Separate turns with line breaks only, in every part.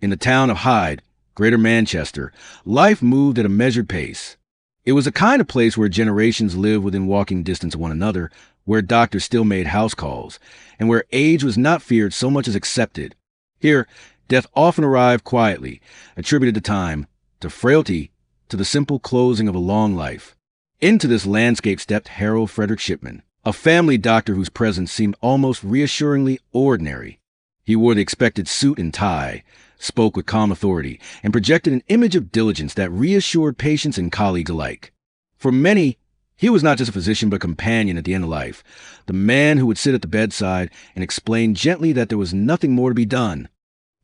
In the town of Hyde, Greater Manchester, life moved at a measured pace. It was a kind of place where generations lived within walking distance of one another, where doctors still made house calls, and where age was not feared so much as accepted. Here, death often arrived quietly, attributed to time, to frailty, to the simple closing of a long life. Into this landscape stepped Harold Shipman, a family doctor whose presence seemed almost reassuringly ordinary. He wore the expected suit and tie, spoke with calm authority, and projected an image of diligence that reassured patients and colleagues alike. For many, he was not just a physician but a companion at the end of life, the man who would sit at the bedside and explain gently that there was nothing more to be done.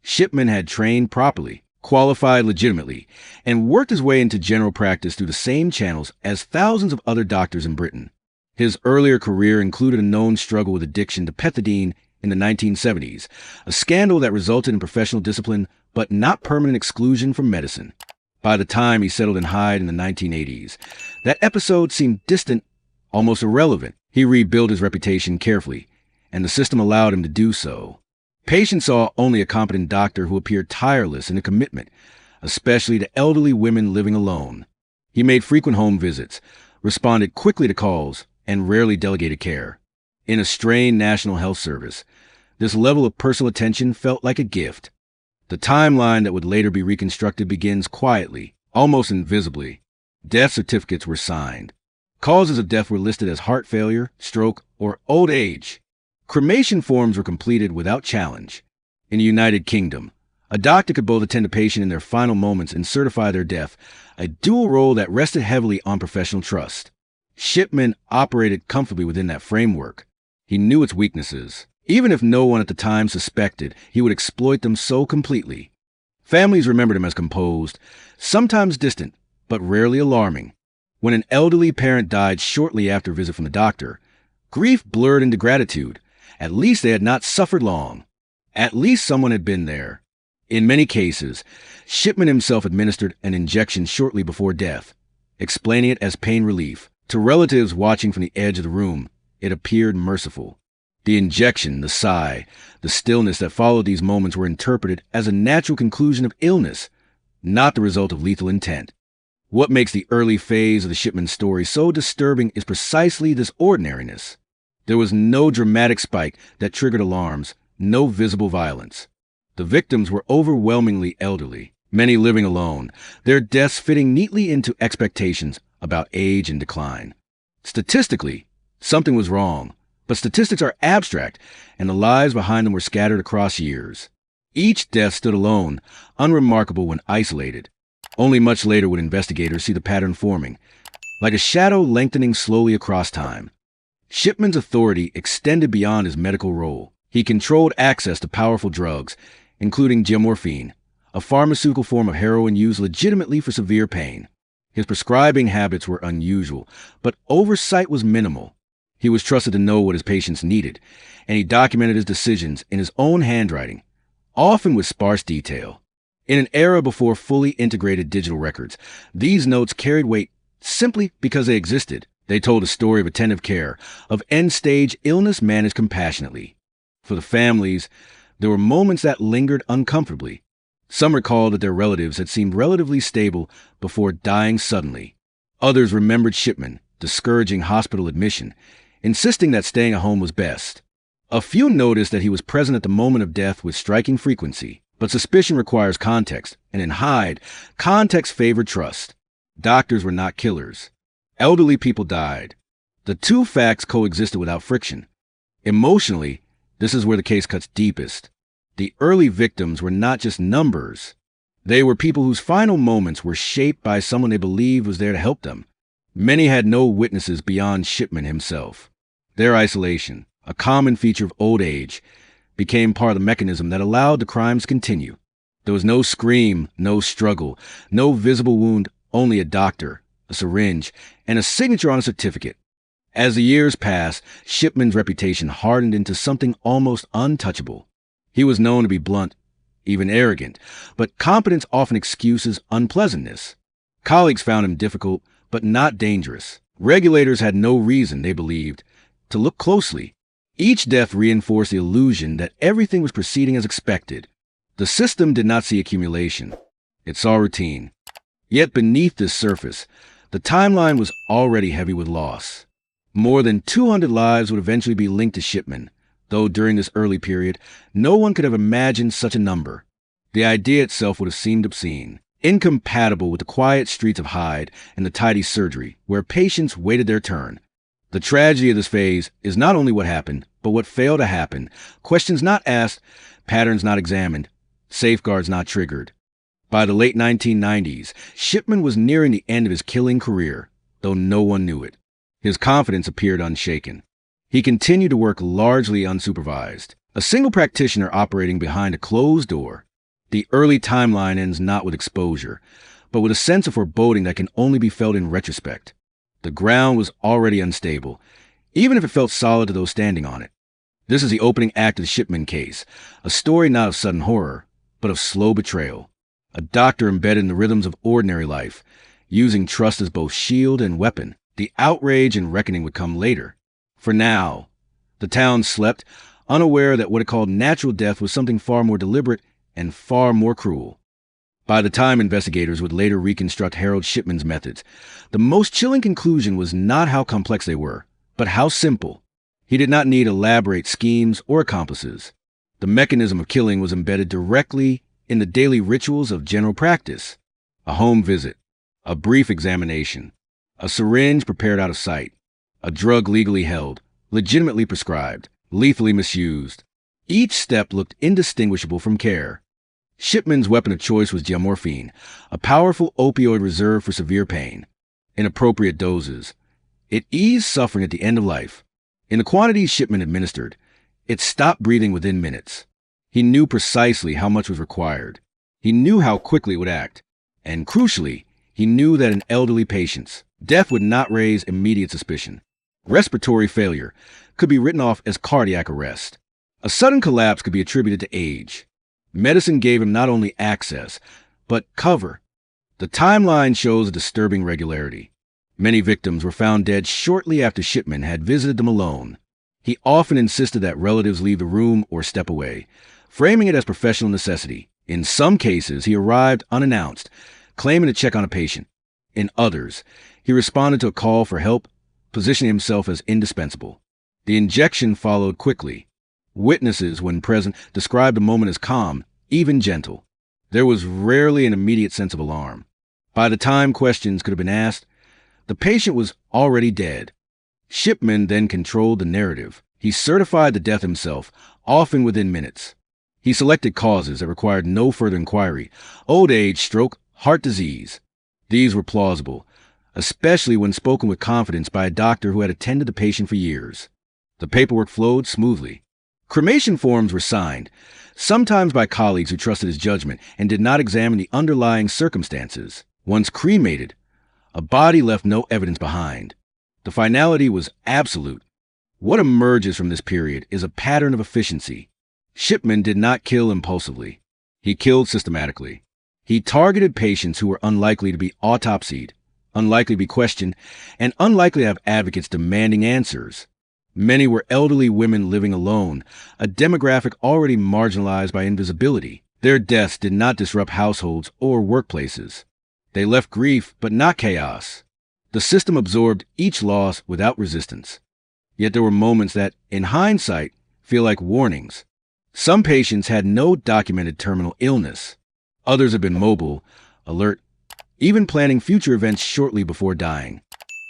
Shipman had trained properly, qualified legitimately, and worked his way into general practice through the same channels as thousands of other doctors in Britain. His earlier career included a known struggle with addiction to pethidine in the 1970s, a scandal that resulted in professional discipline but not permanent exclusion from medicine. By the time he settled in Hyde in the 1980s, that episode seemed distant, almost irrelevant. He rebuilt his reputation carefully, and the system allowed him to do so. Patients saw only a competent doctor who appeared tireless in a commitment, especially to elderly women living alone. He made frequent home visits, responded quickly to calls, and rarely delegated care. In a strained national health service, this level of personal attention felt like a gift. The timeline that would later be reconstructed begins quietly, almost invisibly. Death certificates were signed. Causes of death were listed as heart failure, stroke, or old age. Cremation forms were completed without challenge. In the United Kingdom, a doctor could both attend a patient in their final moments and certify their death, a dual role that rested heavily on professional trust. Shipman operated comfortably within that framework. He knew its weaknesses. Even if no one at the time suspected, he would exploit them so completely. Families remembered him as composed, sometimes distant, but rarely alarming. When an elderly parent died shortly after a visit from the doctor, grief blurred into gratitude. At least they had not suffered long. At least someone had been there. In many cases, Shipman himself administered an injection shortly before death, explaining it as pain relief. To relatives watching from the edge of the room, it appeared merciful. The injection, the sigh, the stillness that followed these moments were interpreted as a natural conclusion of illness, not the result of lethal intent. What makes the early phase of the Shipman story so disturbing is precisely this ordinariness. There was no dramatic spike that triggered alarms, no visible violence. The victims were overwhelmingly elderly, many living alone, their deaths fitting neatly into expectations about age and decline. Statistically, something was wrong, but statistics are abstract, and the lives behind them were scattered across years. Each death stood alone, unremarkable when isolated. Only much later would investigators see the pattern forming, like a shadow lengthening slowly across time. Shipman's authority extended beyond his medical role. He controlled access to powerful drugs, including morphine, a pharmaceutical form of heroin used legitimately for severe pain. His prescribing habits were unusual, but oversight was minimal. He was trusted to know what his patients needed, and he documented his decisions in his own handwriting, often with sparse detail. In an era before fully integrated digital records, these notes carried weight simply because they existed. They told a story of attentive care, of end-stage illness managed compassionately. For the families, there were moments that lingered uncomfortably. Some recalled that their relatives had seemed relatively stable before dying suddenly. Others remembered Shipman, discouraging hospital admission, insisting that staying at home was best. A few noticed that he was present at the moment of death with striking frequency, but suspicion requires context, and in Hyde, context favored trust. Doctors were not killers. Elderly people died. The two facts coexisted without friction. Emotionally, this is where the case cuts deepest. The early victims were not just numbers. They were people whose final moments were shaped by someone they believed was there to help them. Many had no witnesses beyond Shipman himself. Their isolation, a common feature of old age, became part of the mechanism that allowed the crimes to continue. There was no scream, no struggle, no visible wound, only a doctor, a syringe, and a signature on a certificate. As the years passed, Shipman's reputation hardened into something almost untouchable. He was known to be blunt, even arrogant, but competence often excuses unpleasantness. Colleagues found him difficult, but not dangerous. Regulators had no reason, they believed, to look closely. Each death reinforced the illusion that everything was proceeding as expected. The system did not see accumulation. It saw routine. Yet beneath this surface, the timeline was already heavy with loss. More than 200 lives would eventually be linked to Shipman, though during this early period, no one could have imagined such a number. The idea itself would have seemed obscene, incompatible with the quiet streets of Hyde and the tidy surgery, where patients waited their turn. The tragedy of this phase is not only what happened, but what failed to happen, questions not asked, patterns not examined, safeguards not triggered. By the late 1990s, Shipman was nearing the end of his killing career, though no one knew it. His confidence appeared unshaken. He continued to work largely unsupervised, a single practitioner operating behind a closed door. The early timeline ends not with exposure, but with a sense of foreboding that can only be felt in retrospect. The ground was already unstable, even if it felt solid to those standing on it. This is the opening act of the Shipman case, a story not of sudden horror, but of slow betrayal. A doctor embedded in the rhythms of ordinary life, using trust as both shield and weapon. The outrage and reckoning would come later. For now, the town slept, unaware that what it called natural death was something far more deliberate and far more cruel. By the time investigators would later reconstruct Harold Shipman's methods, the most chilling conclusion was not how complex they were, but how simple. He did not need elaborate schemes or accomplices. The mechanism of killing was embedded directly in the daily rituals of general practice. A home visit, a brief examination, a syringe prepared out of sight, a drug legally held, legitimately prescribed, lethally misused. Each step looked indistinguishable from care. Shipman's weapon of choice was diamorphine, a powerful opioid reserved for severe pain. In appropriate doses, it eased suffering at the end of life. In the quantities Shipman administered, it stopped breathing within minutes. He knew precisely how much was required. He knew how quickly it would act. And crucially, he knew that in elderly patients, death would not raise immediate suspicion. Respiratory failure could be written off as cardiac arrest. A sudden collapse could be attributed to age. Medicine gave him not only access, but cover. The timeline shows a disturbing regularity. Many victims were found dead shortly after Shipman had visited them alone. He often insisted that relatives leave the room or step away, framing it as professional necessity. In some cases, he arrived unannounced, claiming to check on a patient. In others, he responded to a call for help, positioning himself as indispensable. The injection followed quickly. Witnesses, when present, described the moment as calm, even gentle. There was rarely an immediate sense of alarm. By the time questions could have been asked, the patient was already dead. Shipman then controlled the narrative. He certified the death himself, often within minutes. He selected causes that required no further inquiry: old age, stroke, heart disease. These were plausible, especially when spoken with confidence by a doctor who had attended the patient for years. The paperwork flowed smoothly. Cremation forms were signed, sometimes by colleagues who trusted his judgment and did not examine the underlying circumstances. Once cremated, a body left no evidence behind. The finality was absolute. What emerges from this period is a pattern of efficiency. Shipman did not kill impulsively. He killed systematically. He targeted patients who were unlikely to be autopsied, unlikely to be questioned, and unlikely to have advocates demanding answers. Many were elderly women living alone, a demographic already marginalized by invisibility. Their deaths did not disrupt households or workplaces. They left grief, but not chaos. The system absorbed each loss without resistance. Yet there were moments that, in hindsight, feel like warnings. Some patients had no documented terminal illness. Others have been mobile, alert, even planning future events shortly before dying.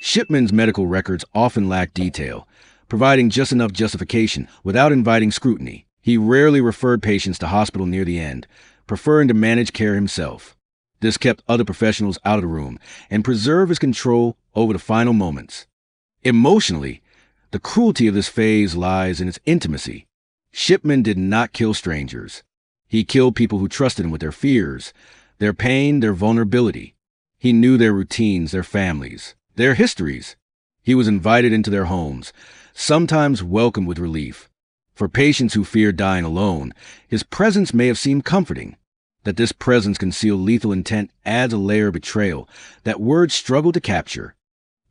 Shipman's medical records often lacked detail, providing just enough justification without inviting scrutiny. He rarely referred patients to hospital near the end, preferring to manage care himself. This kept other professionals out of the room and preserved his control over the final moments. Emotionally, the cruelty of this phase lies in its intimacy. Shipman did not kill strangers. He killed people who trusted him with their fears, their pain, their vulnerability. He knew their routines, their families, their histories. He was invited into their homes, sometimes welcomed with relief. For patients who feared dying alone, his presence may have seemed comforting. That this presence concealed lethal intent adds a layer of betrayal that words struggle to capture.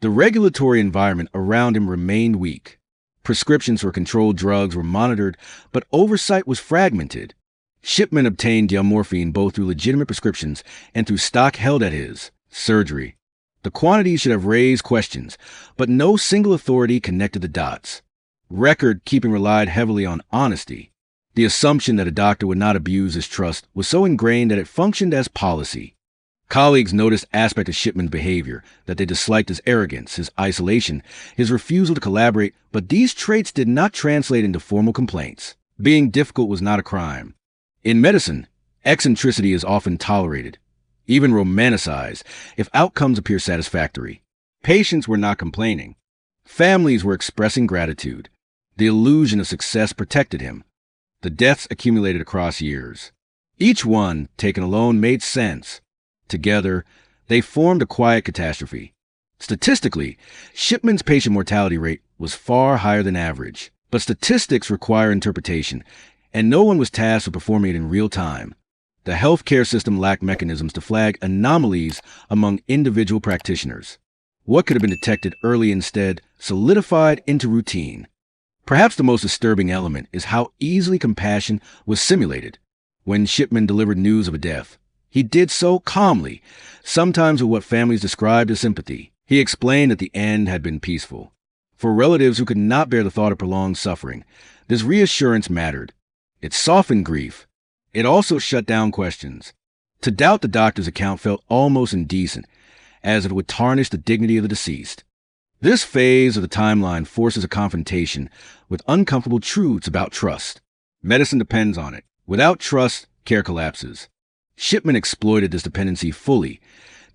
The regulatory environment around him remained weak. Prescriptions for controlled drugs were monitored, but oversight was fragmented. Shipman obtained morphine both through legitimate prescriptions and through stock held at his surgery. The quantities should have raised questions, but no single authority connected the dots. Record keeping relied heavily on honesty. The assumption that a doctor would not abuse his trust was so ingrained that it functioned as policy. Colleagues noticed aspects of Shipman's behavior, that they disliked his arrogance, his isolation, his refusal to collaborate, but these traits did not translate into formal complaints. Being difficult was not a crime. In medicine, eccentricity is often tolerated, even romanticized, if outcomes appear satisfactory. Patients were not complaining. Families were expressing gratitude. The illusion of success protected him. The deaths accumulated across years. Each one, taken alone, made sense. Together, they formed a quiet catastrophe. Statistically, Shipman's patient mortality rate was far higher than average. But statistics require interpretation, and no one was tasked with performing it in real time. The healthcare system lacked mechanisms to flag anomalies among individual practitioners. What could have been detected early instead solidified into routine. Perhaps the most disturbing element is how easily compassion was simulated. When Shipman delivered news of a death, he did so calmly, sometimes with what families described as sympathy. He explained that the end had been peaceful. For relatives who could not bear the thought of prolonged suffering, this reassurance mattered. It softened grief. It also shut down questions. To doubt the doctor's account felt almost indecent, as if it would tarnish the dignity of the deceased. This phase of the timeline forces a confrontation with uncomfortable truths about trust. Medicine depends on it. Without trust, care collapses. Shipman exploited this dependency fully,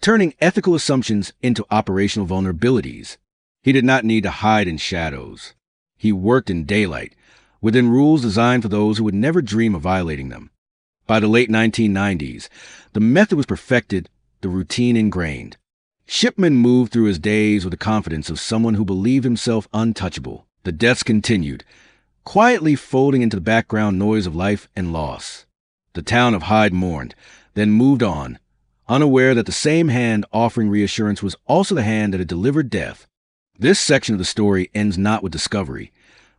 turning ethical assumptions into operational vulnerabilities. He did not need to hide in shadows. He worked in daylight, within rules designed for those who would never dream of violating them. By the late 1990s, the method was perfected, the routine ingrained. Shipman moved through his days with the confidence of someone who believed himself untouchable. The deaths continued, quietly folding into the background noise of life and loss. The town of Hyde mourned, then moved on, unaware that the same hand offering reassurance was also the hand that had delivered death. This section of the story ends not with discovery,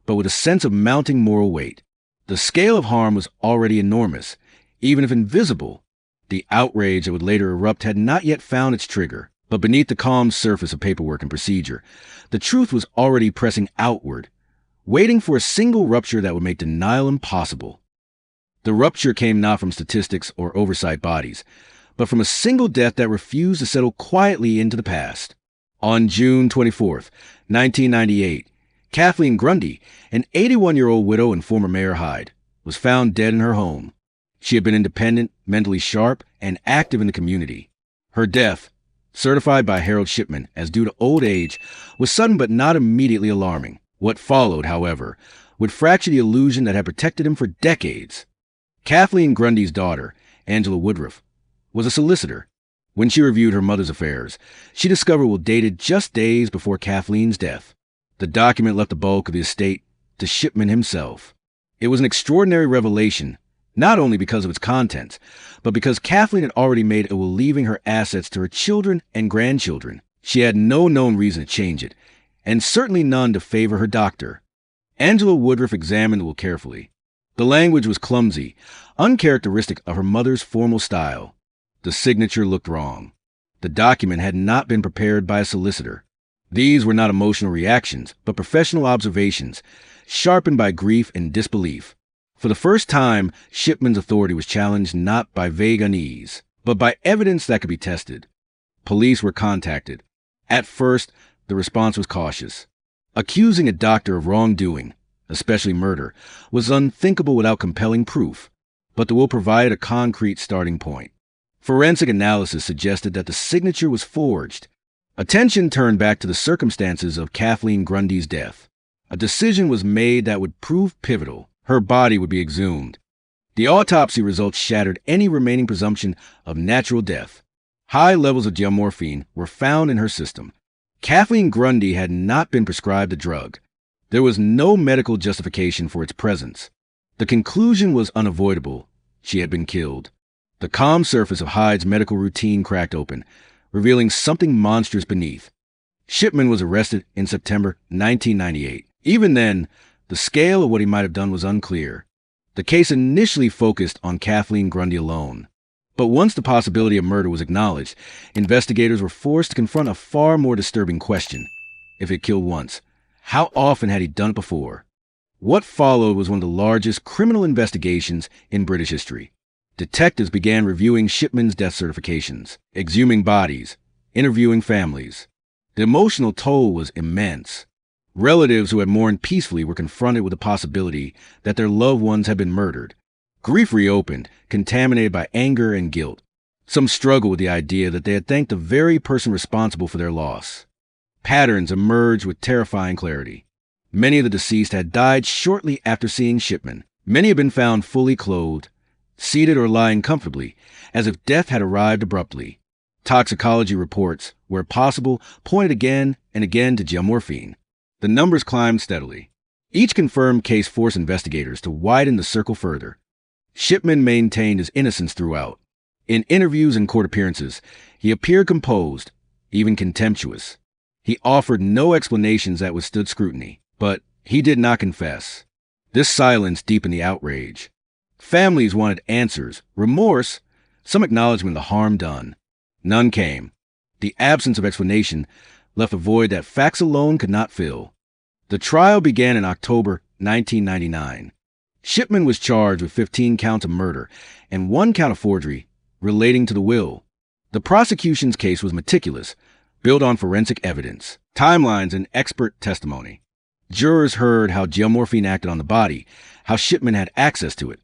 but with a sense of mounting moral weight. The scale of harm was already enormous, even if invisible. The outrage that would later erupt had not yet found its trigger, but beneath the calm surface of paperwork and procedure, the truth was already pressing outward, waiting for a single rupture that would make denial impossible. The rupture came not from statistics or oversight bodies, but from a single death that refused to settle quietly into the past. On June 24, 1998, Kathleen Grundy, an 81-year-old widow and former Mayor Hyde, was found dead in her home. She had been independent, mentally sharp, and active in the community. Her death, certified by Harold Shipman as due to old age, was sudden but not immediately alarming. What followed, however, would fracture the illusion that had protected him for decades. Kathleen Grundy's daughter, Angela Woodruff, was a solicitor. When she reviewed her mother's affairs, she discovered what dated just days before Kathleen's death. The document left the bulk of the estate to Shipman himself. It was an extraordinary revelation, not only because of its contents, but because Kathleen had already made a will leaving her assets to her children and grandchildren. She had no known reason to change it, and certainly none to favor her doctor. Angela Woodruff examined the will carefully. The language was clumsy, uncharacteristic of her mother's formal style. The signature looked wrong. The document had not been prepared by a solicitor. These were not emotional reactions, but professional observations, sharpened by grief and disbelief. For the first time, Shipman's authority was challenged not by vague unease, but by evidence that could be tested. Police were contacted. At first, the response was cautious. Accusing a doctor of wrongdoing, especially murder, was unthinkable without compelling proof, but the will provided a concrete starting point. Forensic analysis suggested that the signature was forged. Attention turned back to the circumstances of Kathleen Grundy's death. A decision was made that would prove pivotal. Her body would be exhumed. The autopsy results shattered any remaining presumption of natural death. High levels of morphine were found in her system. Kathleen Grundy had not been prescribed the drug. There was no medical justification for its presence. The conclusion was unavoidable. She had been killed. The calm surface of Hyde's medical routine cracked open, revealing something monstrous beneath. Shipman was arrested in September 1998. Even then, the scale of what he might have done was unclear. The case initially focused on Kathleen Grundy alone. But once the possibility of murder was acknowledged, investigators were forced to confront a far more disturbing question. If he killed once, how often had he done it before? What followed was one of the largest criminal investigations in British history. Detectives began reviewing Shipman's death certifications, exhuming bodies, interviewing families. The emotional toll was immense. Relatives who had mourned peacefully were confronted with the possibility that their loved ones had been murdered. Grief reopened, contaminated by anger and guilt. Some struggled with the idea that they had thanked the very person responsible for their loss. Patterns emerged with terrifying clarity. Many of the deceased had died shortly after seeing Shipman. Many had been found fully clothed, seated or lying comfortably, as if death had arrived abruptly. Toxicology reports, where possible, pointed again and again to geomorphine. The numbers climbed steadily. Each confirmed case forced investigators to widen the circle further. Shipman maintained his innocence throughout. In interviews and court appearances, he appeared composed, even contemptuous. He offered no explanations that withstood scrutiny, but he did not confess. This silence deepened the outrage. Families wanted answers, remorse, some acknowledgement of the harm done. None came. The absence of explanation left a void that facts alone could not fill. The trial began in October 1999. Shipman was charged with 15 counts of murder and 1 count of forgery relating to the will. The prosecution's case was meticulous, built on forensic evidence, timelines, and expert testimony. Jurors heard how geomorphine acted on the body, how Shipman had access to it,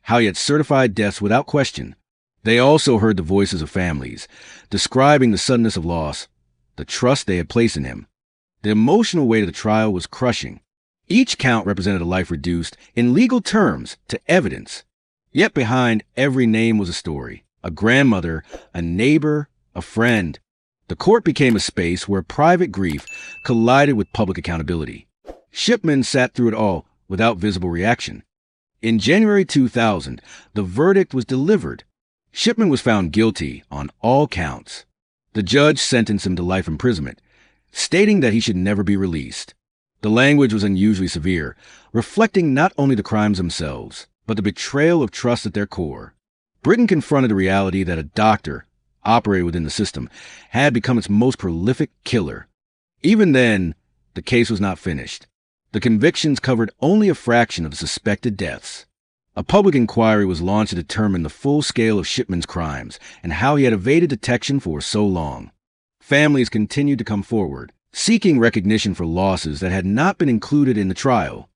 how he had certified deaths without question. They also heard the voices of families, describing the suddenness of loss, the trust they had placed in him. The emotional weight of the trial was crushing. Each count represented a life reduced, in legal terms, to evidence. Yet behind every name was a story, a grandmother, a neighbor, a friend. The court became a space where private grief collided with public accountability. Shipman sat through it all without visible reaction. In January 2000, the verdict was delivered. Shipman was found guilty on all counts. The judge sentenced him to life imprisonment, stating that he should never be released. The language was unusually severe, reflecting not only the crimes themselves, but the betrayal of trust at their core. Britain confronted the reality that a doctor, operated within the system, had become its most prolific killer. Even then, the case was not finished. The convictions covered only a fraction of the suspected deaths. A public inquiry was launched to determine the full scale of Shipman's crimes and how he had evaded detection for so long. Families continued to come forward, seeking recognition for losses that had not been included in the trial.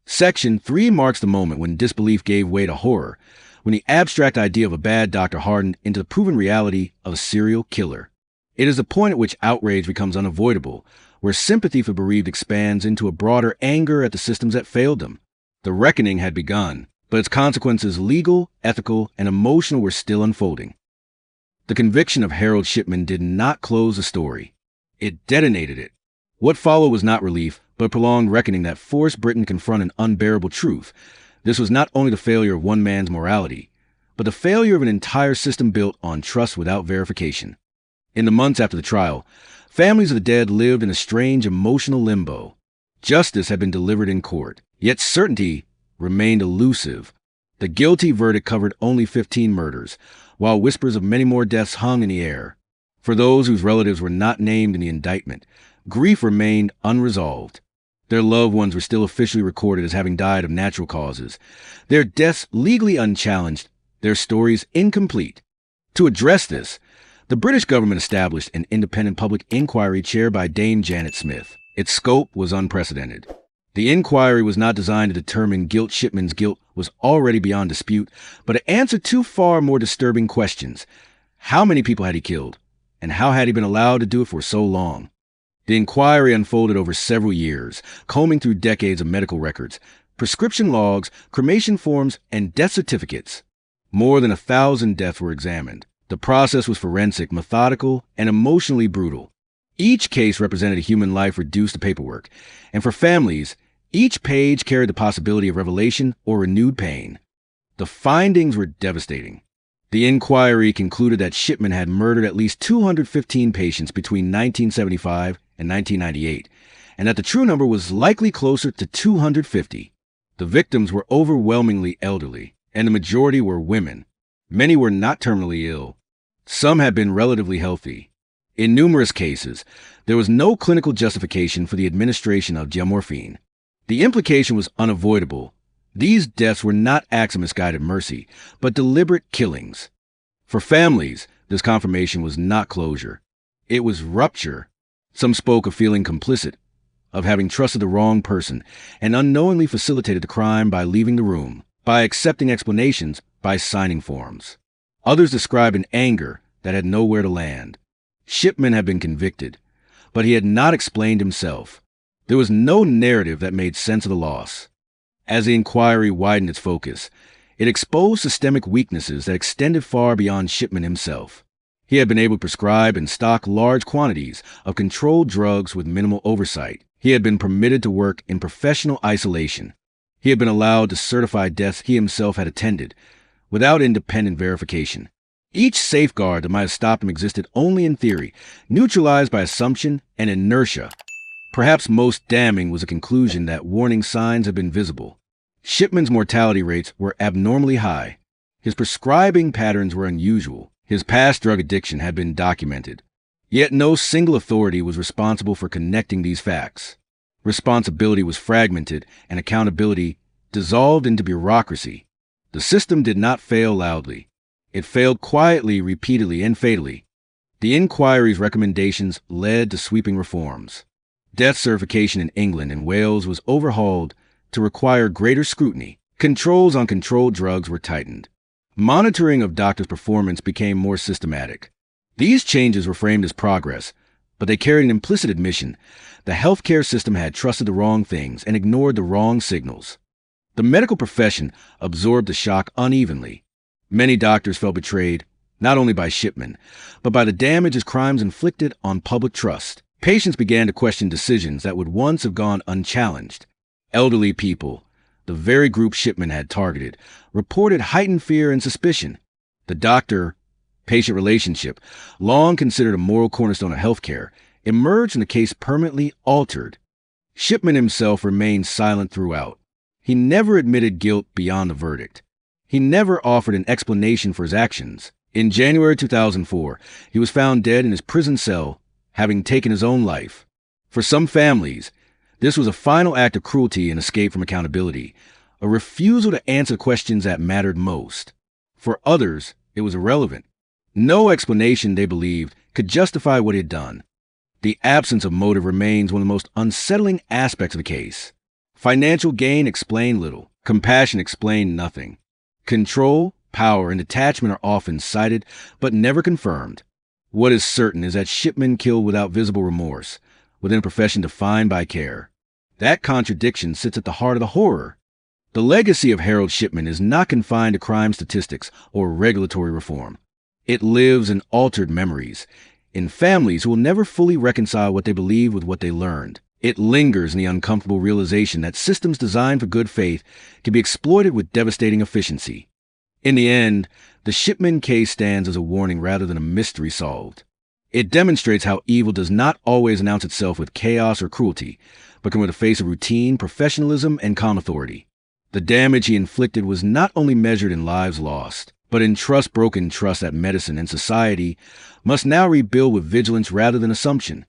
Section 3 marks the moment when disbelief gave way to horror, when the abstract idea of a bad doctor hardened into the proven reality of a serial killer. It is the point at which outrage becomes unavoidable, where sympathy for bereaved expands into a broader anger at the systems that failed them. The reckoning had begun, but its consequences, legal, ethical, and emotional, were still unfolding. The conviction of Harold Shipman did not close the story. It detonated it. What followed was not relief, but a prolonged reckoning that forced Britain to confront an unbearable truth. This was not only the failure of one man's morality, but the failure of an entire system built on trust without verification. In the months after the trial, families of the dead lived in a strange emotional limbo. Justice had been delivered in court, yet certainty remained elusive. The guilty verdict covered only 15 murders, while whispers of many more deaths hung in the air. For those whose relatives were not named in the indictment, grief remained unresolved. Their loved ones were still officially recorded as having died of natural causes, their deaths legally unchallenged, their stories incomplete. To address this, the British government established an independent public inquiry chaired by Dame Janet Smith. Its scope was unprecedented. The inquiry was not designed to determine guilt. Shipman's guilt was already beyond dispute, but to answer two far more disturbing questions. How many people had he killed? And how had he been allowed to do it for so long? The inquiry unfolded over several years, combing through decades of medical records, prescription logs, cremation forms, and death certificates. More than 1,000 deaths were examined. The process was forensic, methodical, and emotionally brutal. Each case represented a human life reduced to paperwork, and for families, each page carried the possibility of revelation or renewed pain. The findings were devastating. The inquiry concluded that Shipman had murdered at least 215 patients between 1975 and 1998, and that the true number was likely closer to 250. The victims were overwhelmingly elderly, and the majority were women. Many were not terminally ill. Some had been relatively healthy. In numerous cases, there was no clinical justification for the administration of morphine. The implication was unavoidable. These deaths were not acts of misguided mercy, but deliberate killings. For families, this confirmation was not closure. It was rupture. Some spoke of feeling complicit, of having trusted the wrong person, and unknowingly facilitated the crime by leaving the room, by accepting explanations, by signing forms. Others described an anger that had nowhere to land. Shipman had been convicted, but he had not explained himself. There was no narrative that made sense of the loss. As the inquiry widened its focus, it exposed systemic weaknesses that extended far beyond Shipman himself. He had been able to prescribe and stock large quantities of controlled drugs with minimal oversight. He had been permitted to work in professional isolation. He had been allowed to certify deaths he himself had attended, without independent verification. Each safeguard that might have stopped him existed only in theory, neutralized by assumption and inertia. Perhaps most damning was the conclusion that warning signs had been visible. Shipman's mortality rates were abnormally high. His prescribing patterns were unusual. His past drug addiction had been documented. Yet no single authority was responsible for connecting these facts. Responsibility was fragmented and accountability dissolved into bureaucracy. The system did not fail loudly. It failed quietly, repeatedly, and fatally. The inquiry's recommendations led to sweeping reforms. Death certification in England and Wales was overhauled to require greater scrutiny. Controls on controlled drugs were tightened. Monitoring of doctors' performance became more systematic. These changes were framed as progress, but they carried an implicit admission. The healthcare system had trusted the wrong things and ignored the wrong signals. The medical profession absorbed the shock unevenly. Many doctors felt betrayed, not only by Shipman, but by the damage his crimes inflicted on public trust. Patients began to question decisions that would once have gone unchallenged. Elderly people, the very group Shipman had targeted, reported heightened fear and suspicion. The doctor-patient relationship, long considered a moral cornerstone of healthcare, emerged in the case permanently altered. Shipman himself remained silent throughout. He never admitted guilt beyond the verdict. He never offered an explanation for his actions. In January 2004, he was found dead in his prison cell, having taken his own life. For some families, this was a final act of cruelty and escape from accountability, a refusal to answer questions that mattered most. For others, it was irrelevant. No explanation, they believed, could justify what he had done. The absence of motive remains one of the most unsettling aspects of the case. Financial gain explained little. Compassion explained nothing. Control, power, and detachment are often cited, but never confirmed. What is certain is that Shipman killed without visible remorse, within a profession defined by care. That contradiction sits at the heart of the horror. The legacy of Harold Shipman is not confined to crime statistics or regulatory reform. It lives in altered memories, in families who will never fully reconcile what they believe with what they learned. It lingers in the uncomfortable realization that systems designed for good faith can be exploited with devastating efficiency. In the end, the Shipman case stands as a warning rather than a mystery solved. It demonstrates how evil does not always announce itself with chaos or cruelty, but can with the face of routine, professionalism, and calm authority. The damage he inflicted was not only measured in lives lost, but in broken trust that medicine and society must now rebuild with vigilance rather than assumption.